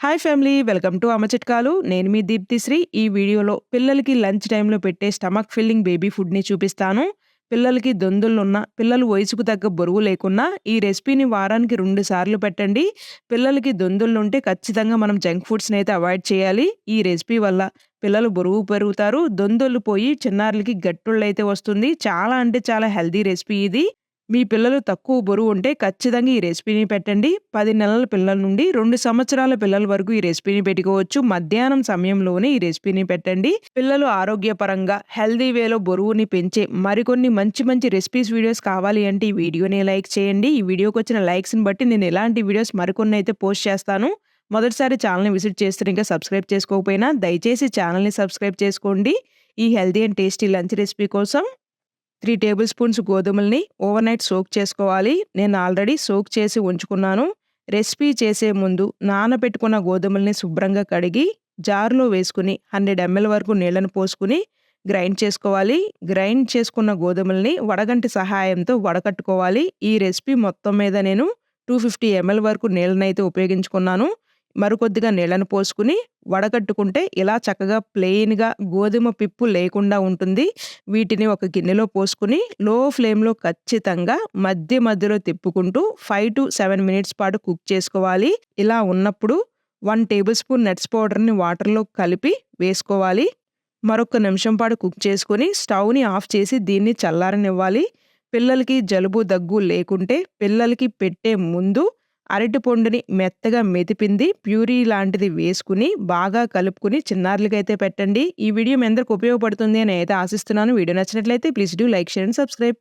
Hi family welcome to అమ్మ చిట్కాలు. నేను మీ దీప్తిశ్రీ. ఈ వీడియోలో పిల్లలకి లంచ్ టైంలో పెట్టే స్టమక్ ఫిల్లింగ్ బేబీ ఫుడ్‌ని చూపిస్తాను. పిల్లలకి దొందులున్న, పిల్లలు వయసుకు తగ్గ బరువు లేకున్నా ఈ రెసిపీని వారానికి 2 సార్లు పెట్టండి. పిల్లలకి దొందులుంటే ఖచ్చితంగా మనం జంక్ ఫుడ్స్‌నైతే అవాయిడ్ చేయాలి. ఈ రెసిపీ వల్ల పిల్లలు బరువు పెరుగుతారు. దొందులు పోయి చిన్నారులకి గట్టుళ్ళైతే వస్తుంది. చాలా అంటే చాలా హెల్తీ రెసిపీ ఇది. మీ పిల్లలు తక్కువ బరువు ఉంటే ఖచ్చితంగా ఈ రెసిపీని పెట్టండి. 10 నెలల పిల్లల నుండి 2 సంవత్సరాల పిల్లల వరకు ఈ రెసిపీని పెట్టుకోవచ్చు. మధ్యాహ్నం సమయంలోనే ఈ రెసిపీని పెట్టండి. పిల్లలు ఆరోగ్యపరంగా హెల్తీ వేలో బరువుని పెంచే మరికొన్ని మంచి మంచి రెసిపీస్ వీడియోస్ కావాలి అంటే ఈ వీడియోని లైక్ చేయండి. ఈ వీడియోకి వచ్చిన లైక్స్‌ని బట్టి నేను ఇలాంటి వీడియోస్ మరికొన్ని అయితే పోస్ట్ చేస్తాను. మొదటిసారి ఛానల్‌ని విజిట్ చేస్తే ఇంకా సబ్స్క్రైబ్ చేసుకోకపోయినా దయచేసి ఛానల్‌ని సబ్స్క్రైబ్ చేసుకోండి. ఈ healthy and tasty lunch recipe కోసం 3 టేబుల్ స్పూన్స్ గోధుమల్ని ఓవర్‌నైట్ సోక్ చేసుకోవాలి. నేను ఆల్రెడీ సోక్ చేసి ఉంచుకున్నాను. రెసిపీ చేసే ముందు నానబెట్టుకున్న గోధుమల్ని శుభ్రంగా కడిగి జార్‌లో వేసుకొని 100 ml వరకు నీళ్లను పోసుకొని గ్రైండ్ చేసుకోవాలి. గ్రైండ్ చేసుకున్న గోధుమల్ని వడగంటి సహాయంతో వడకట్టుకోవాలి. ఈ రెసిపీ మొత్తం మీద నేను 250 ml వరకు నీళ్ళనైతే ఉపయోగించుకున్నాను. మరికొద్దిగా నీళ్ళను పోసుకొని వడకట్టుకుంటే ఇలా చక్కగా ప్లెయిన్‌గా గోధుమ పిప్పు లేకుండా ఉంటుంది. వీటిని ఒక గిన్నెలో పోసుకొని లో ఫ్లేమ్‌లో ఖచ్చితంగా మధ్య మధ్యలో తిప్పుకుంటూ 5-7 మినిట్స్ పాటు కుక్ చేసుకోవాలి. ఇలా ఉన్నప్పుడు 1 టేబుల్ స్పూన్ నట్స్ పౌడర్‌ని వాటర్‌లో కలిపి వేసుకోవాలి. మరొక నిమిషం పాటు కుక్ చేసుకొని స్టవ్‌ని ఆఫ్ చేసి దీన్ని చల్లారనివ్వాలి. పిల్లలకి జలుబు, దగ్గు లేకుంటే పిల్లలకి పెట్టే ముందు అరటిపండుని మెత్తగా మెదిపింది ప్యూరీ లాంటిది వేసుకుని బాగా కలుపుకొని చిన్నారులకైతే పెట్టండి. ఈ వీడియో మీ అందరికి ఉపయోగపడుతుంది అని అయితే ఆశిస్తున్నాను. వీడియో నచ్చినట్లయితే please do like, share and subscribe.